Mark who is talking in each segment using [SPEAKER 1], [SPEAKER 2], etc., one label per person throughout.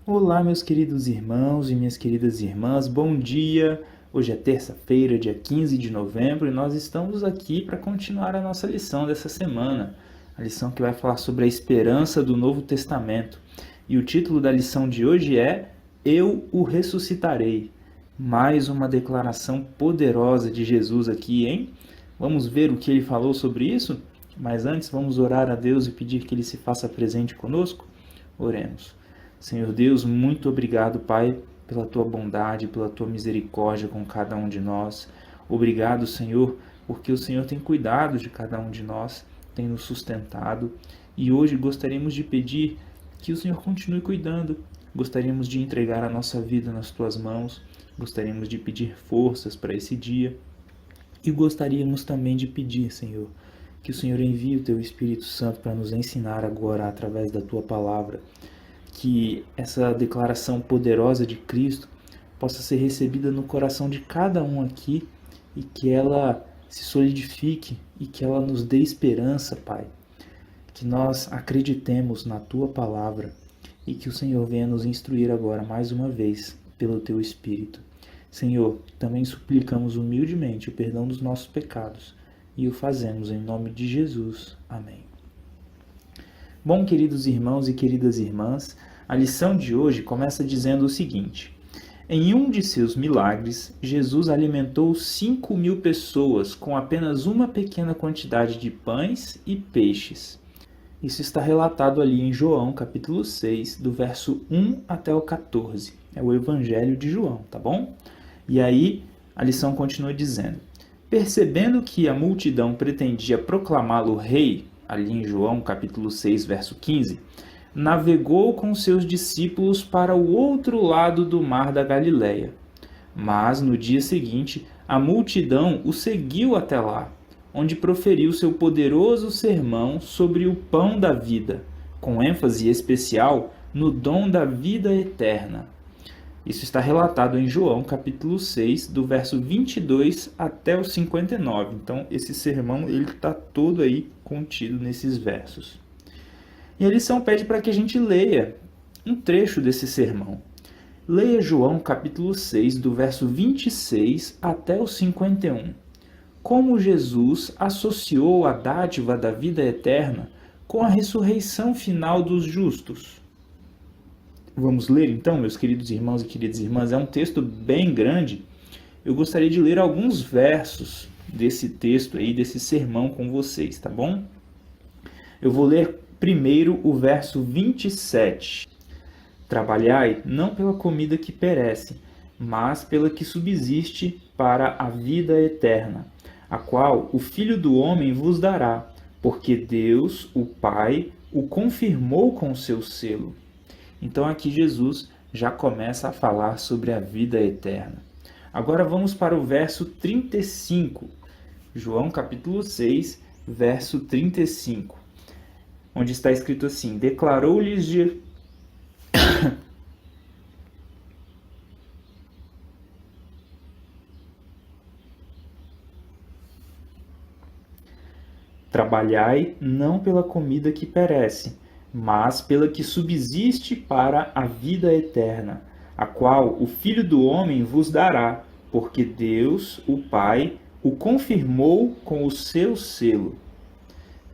[SPEAKER 1] Olá, meus queridos irmãos e minhas queridas irmãs, bom dia! Hoje é terça-feira, dia 15 de novembro, e nós estamos aqui para continuar a nossa lição dessa semana, a lição que vai falar sobre a esperança do Novo Testamento. E o título da lição de hoje é Eu o ressuscitarei. Mais uma declaração poderosa de Jesus aqui, hein? Vamos ver o que ele falou sobre isso? Mas antes, vamos orar a Deus e pedir que ele se faça presente conosco? Oremos. Senhor Deus, muito obrigado, Pai, pela Tua bondade, pela Tua misericórdia com cada um de nós. Obrigado, Senhor, porque o Senhor tem cuidado de cada um de nós, tem nos sustentado. E hoje gostaríamos de pedir que o Senhor continue cuidando. Gostaríamos de entregar a nossa vida nas Tuas mãos. Gostaríamos de pedir forças para esse dia. E gostaríamos também de pedir, Senhor, que o Senhor envie o Teu Espírito Santo para nos ensinar agora através da Tua palavra. Que essa declaração poderosa de Cristo possa ser recebida no coração de cada um aqui e que ela se solidifique e que ela nos dê esperança, Pai. Que nós acreditemos na Tua palavra e que o Senhor venha nos instruir agora mais uma vez pelo Teu Espírito. Senhor, também suplicamos humildemente o perdão dos nossos pecados e o fazemos em nome de Jesus. Amém. Bom, queridos irmãos e queridas irmãs, a lição de hoje começa dizendo o seguinte: em um de seus milagres, Jesus alimentou 5.000 pessoas com apenas uma pequena quantidade de pães e peixes. Isso está relatado ali em João, capítulo 6, do verso 1 até o 14. É o Evangelho de João, tá bom? E aí, a lição continua dizendo: percebendo que a multidão pretendia proclamá-lo rei, ali em João, capítulo 6, verso 15, navegou com seus discípulos para o outro lado do mar da Galileia. Mas, no dia seguinte, a multidão o seguiu até lá, onde proferiu seu poderoso sermão sobre o pão da vida, com ênfase especial no dom da vida eterna. Isso está relatado em João, capítulo 6, do verso 22 até o 59. Então, esse sermão está todo aí contido nesses versos. E a lição pede para que a gente leia um trecho desse sermão. Leia João, capítulo 6, do verso 26 até o 51. Como Jesus associou a dádiva da vida eterna com a ressurreição final dos justos. Vamos ler então, meus queridos irmãos e queridas irmãs. É um texto bem grande. Eu gostaria de ler alguns versos desse texto aí, desse sermão com vocês, tá bom? Eu vou ler primeiro o verso 27. Trabalhai não pela comida que perece, mas pela que subsiste para a vida eterna, a qual o Filho do Homem vos dará, porque Deus, o Pai, o confirmou com seu selo. Então aqui Jesus já começa a falar sobre a vida eterna. Agora vamos para o verso 35. João capítulo 6, verso 35. Onde está escrito assim: declarou-lhes de... Trabalhai não pela comida que perece, mas pela que subsiste para a vida eterna, a qual o Filho do Homem vos dará, porque Deus, o Pai, o confirmou com o seu selo.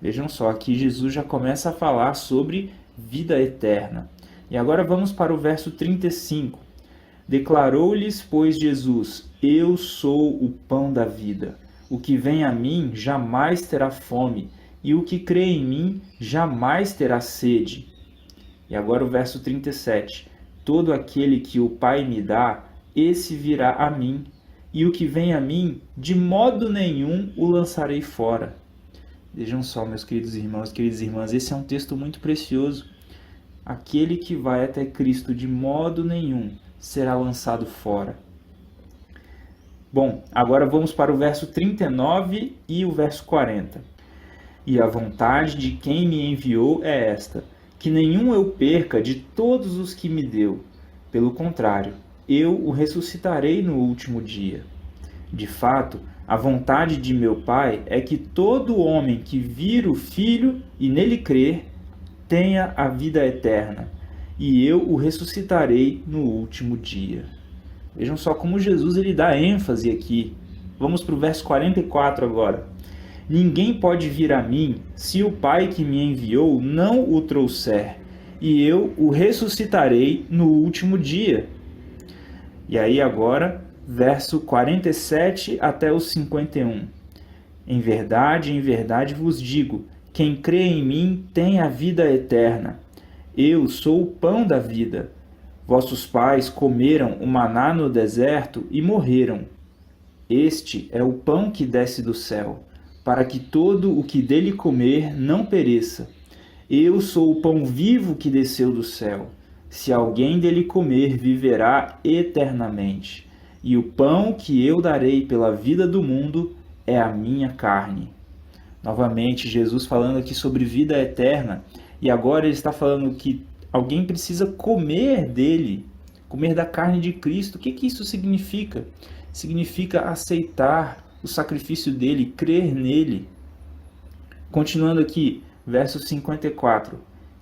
[SPEAKER 1] Vejam só, aqui Jesus já começa a falar sobre vida eterna. E agora vamos para o verso 35. Declarou-lhes, pois, Jesus: eu sou o pão da vida. O que vem a mim jamais terá fome, e o que crê em mim jamais terá sede. E agora o verso 37. Todo aquele que o Pai me dá, esse virá a mim, e o que vem a mim, de modo nenhum o lançarei fora. Vejam só, meus queridos irmãos e queridas irmãs, esse é um texto muito precioso. Aquele que vai até Cristo de modo nenhum será lançado fora. Bom, agora vamos para o verso 39 e o verso 40. E a vontade de quem me enviou é esta, que nenhum eu perca de todos os que me deu. Pelo contrário, eu o ressuscitarei no último dia. De fato, a vontade de meu Pai é que todo homem que vir o Filho e nele crer tenha a vida eterna, e eu o ressuscitarei no último dia. Vejam só como Jesus ele dá ênfase aqui. Vamos para o verso 44 agora. Ninguém pode vir a mim se o Pai que me enviou não o trouxer, e eu o ressuscitarei no último dia. E aí agora, verso 47 até o 51. Em verdade vos digo, quem crê em mim tem a vida eterna. Eu sou o pão da vida. Vossos pais comeram o maná no deserto e morreram. Este é o pão que desce do céu, para que todo o que dele comer não pereça. Eu sou o pão vivo que desceu do céu. Se alguém dele comer, viverá eternamente. E o pão que eu darei pela vida do mundo é a minha carne. Novamente, Jesus falando aqui sobre vida eterna. E agora ele está falando que alguém precisa comer dele, comer da carne de Cristo. O que isso significa? Significa aceitar o sacrifício dele, crer nele. Continuando aqui, verso 54.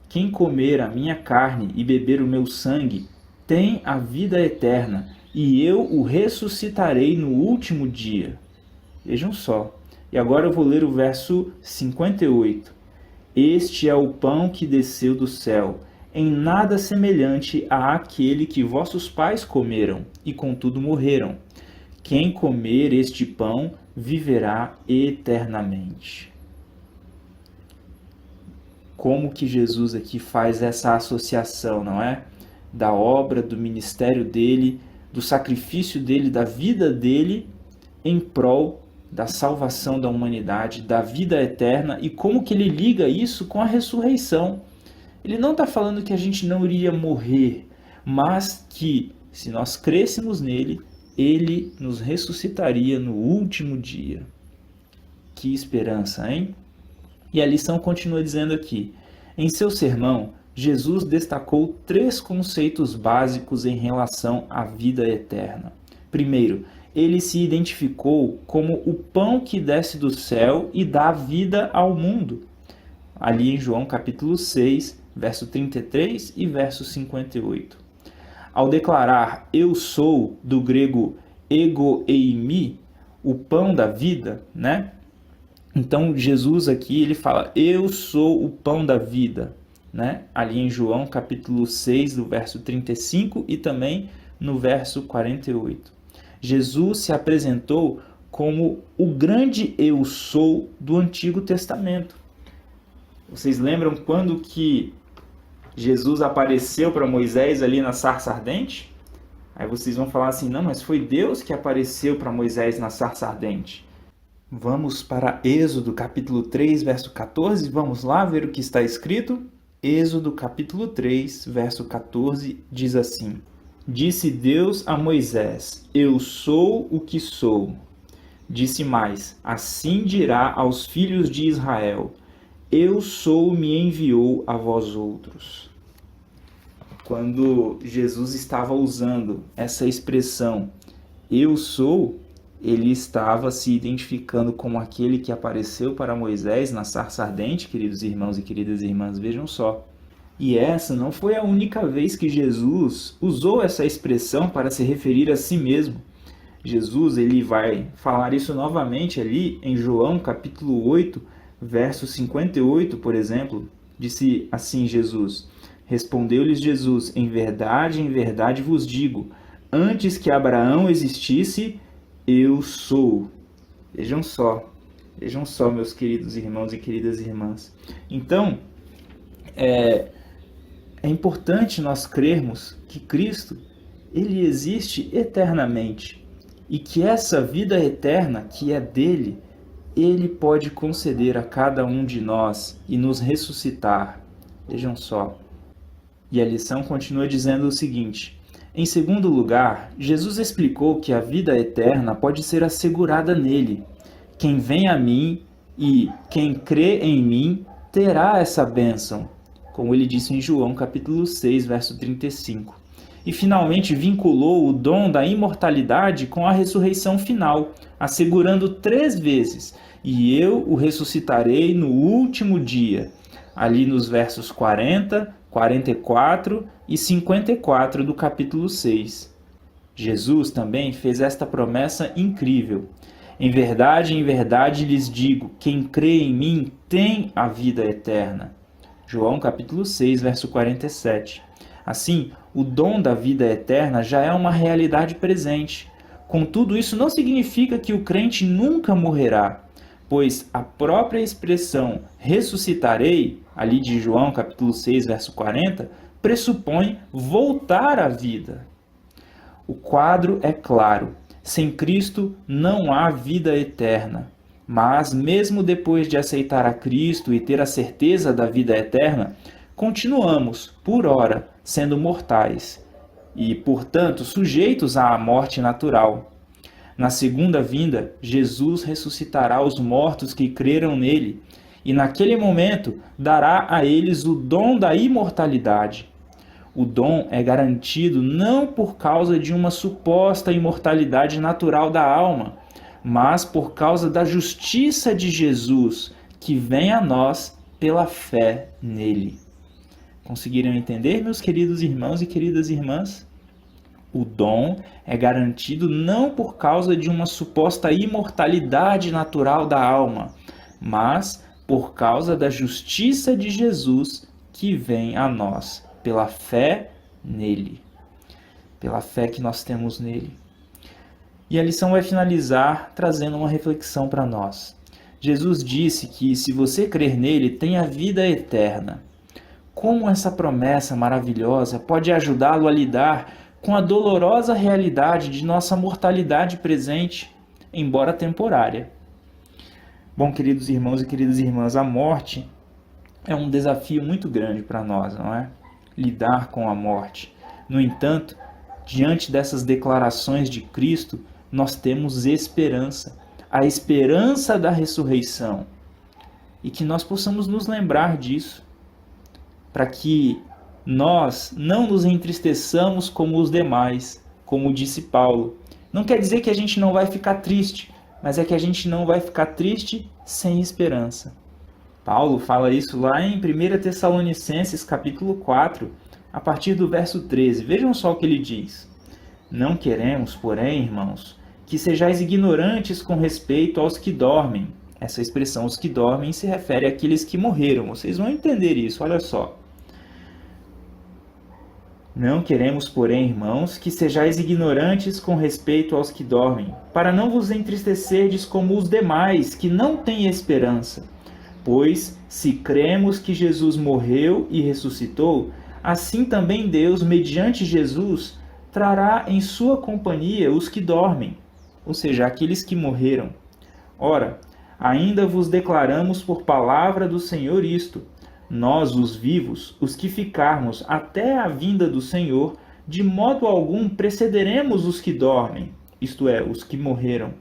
[SPEAKER 1] Quem comer a minha carne e beber o meu sangue tem a vida eterna, e eu o ressuscitarei no último dia. Vejam só. E agora eu vou ler o verso 58. Este é o pão que desceu do céu, em nada semelhante àquele que vossos pais comeram, e contudo morreram. Quem comer este pão viverá eternamente. Como que Jesus aqui faz essa associação, não é? Da obra, do ministério dele, do sacrifício dele, da vida dele em prol da salvação da humanidade, da vida eterna, e como que ele liga isso com a ressurreição. Ele não está falando que a gente não iria morrer, mas que se nós crêssemos nele, ele nos ressuscitaria no último dia. Que esperança, hein? E a lição continua dizendo aqui. Em seu sermão, Jesus destacou 3 conceitos básicos em relação à vida eterna. Primeiro, ele se identificou como o pão que desce do céu e dá vida ao mundo. Ali em João capítulo 6, verso 33 e verso 58. Ao declarar eu sou, do grego ego eimi, o pão da vida, né? Então Jesus aqui ele fala eu sou o pão da vida, né? Ali em João capítulo 6, do verso 35 e também no verso 48. Jesus se apresentou como o grande eu sou do Antigo Testamento. Vocês lembram quando que Jesus apareceu para Moisés ali na sarça ardente? Aí vocês vão falar assim, não, mas foi Deus que apareceu para Moisés na sarça ardente. Vamos para Êxodo capítulo 3, verso 14, vamos lá ver o que está escrito? Êxodo capítulo 3, verso 14, diz assim: Disse Deus a Moisés, eu sou o que sou. Disse mais, assim dirá aos filhos de Israel, eu sou me enviou a vós outros. Quando Jesus estava usando essa expressão, eu sou, ele estava se identificando como aquele que apareceu para Moisés na sarça ardente, queridos irmãos e queridas irmãs, vejam só. E essa não foi a única vez que Jesus usou essa expressão para se referir a si mesmo. Jesus ele vai falar isso novamente ali em João capítulo 8, verso 58, por exemplo. Disse assim Jesus, respondeu-lhes Jesus, em verdade vos digo, antes que Abraão existisse, eu sou. Vejam só, meus queridos irmãos e queridas irmãs. Então, é importante nós crermos que Cristo, ele existe eternamente e que essa vida eterna que é dele, ele pode conceder a cada um de nós e nos ressuscitar. Vejam só. E a lição continua dizendo o seguinte: em segundo lugar, Jesus explicou que a vida eterna pode ser assegurada nele. Quem vem a mim e quem crê em mim terá essa bênção, como ele disse em João capítulo 6, verso 35. E finalmente vinculou o dom da imortalidade com a ressurreição final, assegurando 3 vezes, e eu o ressuscitarei no último dia, ali nos versos 40, 44 e 54 do capítulo 6. Jesus também fez esta promessa incrível. Em verdade lhes digo, quem crê em mim tem a vida eterna. João capítulo 6, verso 47. Assim, o dom da vida eterna já é uma realidade presente. Contudo, isso não significa que o crente nunca morrerá, pois a própria expressão ressuscitarei, ali de João capítulo 6, verso 40, pressupõe voltar à vida. O quadro é claro. Sem Cristo não há vida eterna. Mas, mesmo depois de aceitar a Cristo e ter a certeza da vida eterna, continuamos, por ora, sendo mortais e, portanto, sujeitos à morte natural. Na segunda vinda, Jesus ressuscitará os mortos que creram nele e, naquele momento, dará a eles o dom da imortalidade. O dom é garantido não por causa de uma suposta imortalidade natural da alma, mas por causa da justiça de Jesus, que vem a nós pela fé nele. Conseguiram entender, meus queridos irmãos e queridas irmãs? O dom é garantido não por causa de uma suposta imortalidade natural da alma, mas por causa da justiça de Jesus, que vem a nós pela fé nele, pela fé que nós temos nele. E a lição vai finalizar trazendo uma reflexão para nós. Jesus disse que se você crer nele, tem a vida eterna. Como essa promessa maravilhosa pode ajudá-lo a lidar com a dolorosa realidade de nossa mortalidade presente, embora temporária? Bom, queridos irmãos e queridas irmãs, a morte é um desafio muito grande para nós, não é? Lidar com a morte. No entanto, diante dessas declarações de Cristo, nós temos esperança, a esperança da ressurreição, e que nós possamos nos lembrar disso, para que nós não nos entristeçamos como os demais, como disse Paulo. Não quer dizer que a gente não vai ficar triste, mas é que a gente não vai ficar triste sem esperança. Paulo fala isso lá em 1 Tessalonicenses capítulo 4, a partir do verso 13. Vejam só o que ele diz. Não queremos, porém, irmãos, que sejais ignorantes com respeito aos que dormem. Essa expressão, os que dormem, se refere àqueles que morreram. Vocês vão entender isso, olha só. Não queremos, porém, irmãos, que sejais ignorantes com respeito aos que dormem, para não vos entristecerdes como os demais, que não têm esperança. Pois, se cremos que Jesus morreu e ressuscitou, assim também Deus, mediante Jesus, trará em sua companhia os que dormem, ou seja, aqueles que morreram. Ora, ainda vos declaramos por palavra do Senhor isto: nós, os vivos, os que ficarmos até a vinda do Senhor, de modo algum precederemos os que dormem, isto é, os que morreram.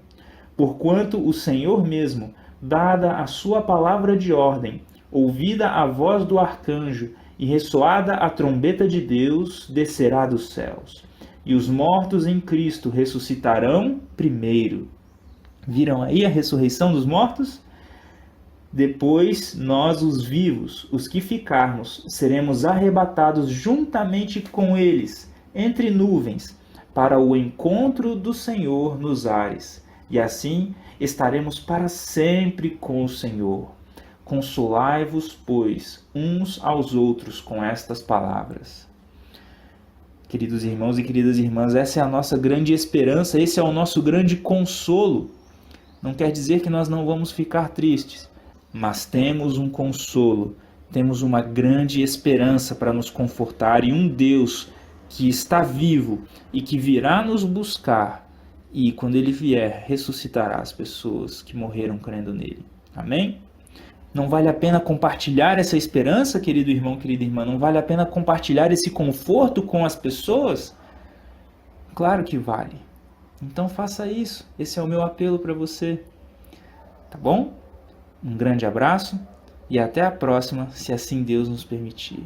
[SPEAKER 1] Porquanto o Senhor mesmo, dada a sua palavra de ordem, ouvida a voz do arcanjo e ressoada a trombeta de Deus, descerá dos céus. E os mortos em Cristo ressuscitarão primeiro. Viram aí a ressurreição dos mortos? Depois, nós, os vivos, os que ficarmos, seremos arrebatados juntamente com eles, entre nuvens, para o encontro do Senhor nos ares. E assim estaremos para sempre com o Senhor. Consolai-vos, pois, uns aos outros com estas palavras. Queridos irmãos e queridas irmãs, essa é a nossa grande esperança, esse é o nosso grande consolo. Não quer dizer que nós não vamos ficar tristes, mas temos um consolo, temos uma grande esperança para nos confortar e um Deus que está vivo e que virá nos buscar e, quando Ele vier, ressuscitará as pessoas que morreram crendo nele. Amém? Não vale a pena compartilhar essa esperança, querido irmão, querida irmã? Não vale a pena compartilhar esse conforto com as pessoas? Claro que vale. Então faça isso. Esse é o meu apelo para você. Tá bom? Um grande abraço e até a próxima, se assim Deus nos permitir.